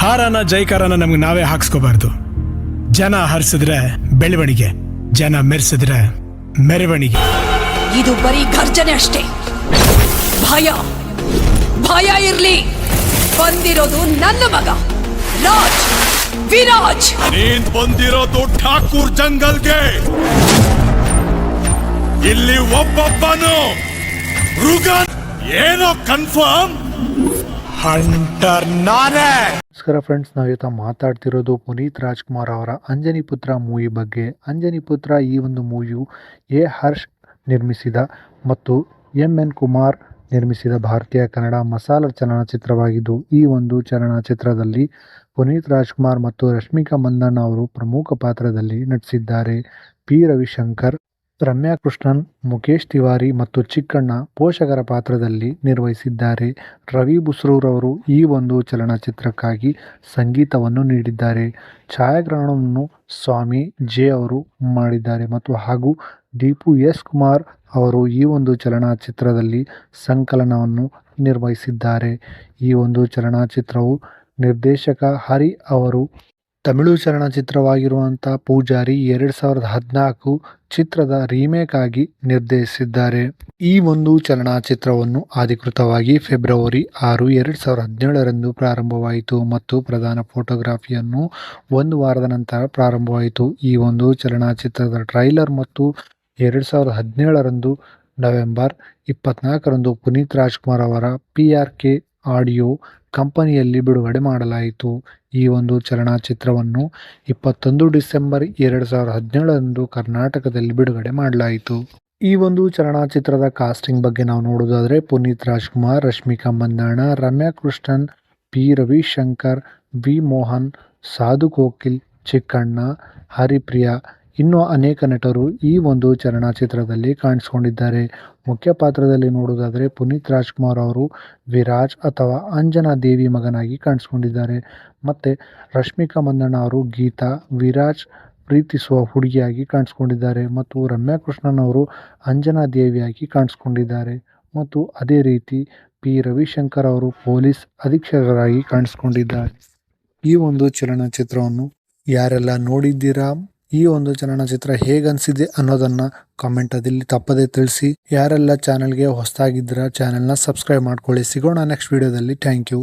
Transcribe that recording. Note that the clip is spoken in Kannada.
ಹಾರನ ಜೈಕಾರನ ನಮ್ಗೆ ನಾವೇ ಹಾಕ್ಸ್ಕೋಬಾರ್ದು. ಜನ ಹರಿಸಿದ್ರೆ ಬೆಳವಣಿಗೆ, ಜನ ಮೆರೆಸಿದ್ರೆ ಮೆರವಣಿಗೆ. ಇದು ಬರೀ ಗರ್ಜನೆ ಅಷ್ಟೇ. ಭಯ ಭಯ ಇರ್ಲಿ. ಬಂದಿರೋದು ನನ್ನ ಮಗ ರಾಜ್, ವಿರಾಜ್. ನೀನ್ ಬಂದಿರೋದು ಠಾಕೂರ್ ಜಂಗಲ್ಗೆ. ಇಲ್ಲಿ ಒಬ್ಬೊಬ್ಬನು ಮೃಗ. ಏನೋ ಕನ್ಫರ್ಮ್ ಹಂಟರ್ ನಾನೇ. ನಮಸ್ಕಾರ ಫ್ರೆಂಡ್ಸ್, ನಾವಿವತ್ತು ಮಾತಾಡ್ತಿರೋದು ಪುನೀತ್ ರಾಜ್ಕುಮಾರ್ ಅವರ ಅಂಜನಿ ಪುತ್ರ ಮೂವಿ ಬಗ್ಗೆ. ಅಂಜನಿ ಪುತ್ರ ಈ ಒಂದು ಮೂವಿಯು ಹರ್ಷ್ ನಿರ್ಮಿಸಿದ ಮತ್ತು ಎನ್ ಕುಮಾರ್ ನಿರ್ಮಿಸಿದ ಭಾರತೀಯ ಕನ್ನಡ ಮಸಾಲ ಚಲನಚಿತ್ರವಾಗಿದ್ದು, ಈ ಒಂದು ಚಲನಚಿತ್ರದಲ್ಲಿ ಪುನೀತ್ ರಾಜ್ಕುಮಾರ್ ಮತ್ತು ರಶ್ಮಿಕಾ ಮಂದಣ್ಣ ಅವರು ಪ್ರಮುಖ ಪಾತ್ರದಲ್ಲಿ ನಟಿಸಿದ್ದಾರೆ. ಪಿ ರವಿಶಂಕರ್, ರಮ್ಯಾ ಕೃಷ್ಣನ್, ಮುಖೇಶ್ ತಿವಾರಿ ಮತ್ತು ಚಿಕ್ಕಣ್ಣ ಪೋಷಕರ ಪಾತ್ರದಲ್ಲಿ ನಿರ್ವಹಿಸಿದ್ದಾರೆ. ರವಿ ಬುಸ್ರೂರ್ ಅವರು ಈ ಒಂದು ಚಲನಚಿತ್ರಕ್ಕಾಗಿ ಸಂಗೀತವನ್ನು ನೀಡಿದ್ದಾರೆ. ಛಾಯಾಗ್ರಹಣವನ್ನು ಸ್ವಾಮಿ ಜೆ ಅವರು ಮಾಡಿದ್ದಾರೆ ಮತ್ತು ಹಾಗೂ ದೀಪು ಎಸ್ ಕುಮಾರ್ ಅವರು ಈ ಒಂದು ಚಲನಚಿತ್ರದಲ್ಲಿ ಸಂಕಲನವನ್ನು ನಿರ್ವಹಿಸಿದ್ದಾರೆ. ಈ ಒಂದು ಚಲನಚಿತ್ರವು ನಿರ್ದೇಶಕ ಹರಿ ಅವರು ತಮಿಳು ಚಲನಚಿತ್ರವಾಗಿರುವಂಥ ಪೂಜಾರಿ 2014 ಚಿತ್ರದ ರೀಮೇಕ್ ಆಗಿ ನಿರ್ದೇಶಿಸಿದ್ದಾರೆ. ಈ ಒಂದು ಚಲನಚಿತ್ರವನ್ನು ಅಧಿಕೃತವಾಗಿ ಫೆಬ್ರವರಿ 6, 2017 ಪ್ರಾರಂಭವಾಯಿತು ಮತ್ತು ಪ್ರಧಾನ ಫೋಟೋಗ್ರಫಿಯನ್ನು ಒಂದು ವಾರದ ನಂತರ ಪ್ರಾರಂಭವಾಯಿತು. ಈ ಒಂದು ಚಲನಚಿತ್ರದ ಟ್ರೈಲರ್ ಮತ್ತು 2017 ನವೆಂಬರ್ 24 ಪುನೀತ್ ರಾಜ್ಕುಮಾರ್ ಅವರ PRK ಆಡಿಯೋ ಕಂಪನಿಯಲ್ಲಿ ಬಿಡುಗಡೆ ಮಾಡಲಾಯಿತು. ಈ ಒಂದು ಚಲನಚಿತ್ರವನ್ನು 21 ಡಿಸೆಂಬರ್ 2017 ಕರ್ನಾಟಕದಲ್ಲಿ ಬಿಡುಗಡೆ ಮಾಡಲಾಯಿತು. ಈ ಒಂದು ಚಲನಚಿತ್ರದ ಕಾಸ್ಟಿಂಗ್ ಬಗ್ಗೆ ನಾವು ನೋಡೋದಾದರೆ ಪುನೀತ್ ರಾಜ್ಕುಮಾರ್, ರಶ್ಮಿಕಾ ಮಂದಣ್ಣ, ರಮ್ಯಾ ಕೃಷ್ಣನ್, ಪಿ ರವಿಶಂಕರ್, ವಿ ಮೋಹನ್, ಸಾಧು ಕೋಕಿಲ್, ಚಿಕ್ಕಣ್ಣ, ಹರಿಪ್ರಿಯಾ ಇನ್ನೂ ಅನೇಕ ನಟರು ಈ ಒಂದು ಚಲನಚಿತ್ರದಲ್ಲಿ ಕಾಣಿಸಿಕೊಂಡಿದ್ದಾರೆ. ಮುಖ್ಯ ಪಾತ್ರದಲ್ಲಿ ನೋಡುವುದಾದರೆ ಪುನೀತ್ ರಾಜ್ಕುಮಾರ್ ಅವರು ವಿರಾಜ್ ಅಥವಾ ಅಂಜನಾ ದೇವಿ ಮಗನಾಗಿ ಕಾಣಿಸ್ಕೊಂಡಿದ್ದಾರೆ. ಮತ್ತು ರಶ್ಮಿಕಾ ಮಂದಣ್ಣ ಅವರು ಗೀತಾ, ವಿರಾಜ್ ಪ್ರೀತಿಸುವ ಹುಡುಗಿಯಾಗಿ ಕಾಣಿಸ್ಕೊಂಡಿದ್ದಾರೆ ಮತ್ತು ರಮ್ಯಾ ಕೃಷ್ಣನ್ ಅವರು ಅಂಜನಾ ದೇವಿಯಾಗಿ ಕಾಣಿಸ್ಕೊಂಡಿದ್ದಾರೆ. ಮತ್ತು ಅದೇ ರೀತಿ ಪಿ ರವಿಶಂಕರ್ ಅವರು ಪೊಲೀಸ್ ಅಧೀಕ್ಷಕರಾಗಿ ಕಾಣಿಸ್ಕೊಂಡಿದ್ದಾರೆ. ಈ ಒಂದು ಚಲನಚಿತ್ರವನ್ನು ಯಾರೆಲ್ಲ ನೋಡಿದ್ದೀರಾ, ಈ ಒಂದು ಚಲನಚಿತ್ರ ಹೇಗನ್ಸಿದೆ ಅನ್ನೋದನ್ನು ಕಾಮೆಂಟಲ್ಲಿ ತಪ್ಪದೇ ತಿಳಿಸಿ. ಯಾರೆಲ್ಲ ಚಾನಲ್ಗೆ ಹೊಸದಾಗಿದ್ದೀರಾ ಚಾನಲ್ನ ಸಬ್ಸ್ಕ್ರೈಬ್ ಮಾಡ್ಕೊಳ್ಳಿ. ಸಿಗೋಣ ನೆಕ್ಸ್ಟ್ ವಿಡಿಯೋದಲ್ಲಿ. Thank you.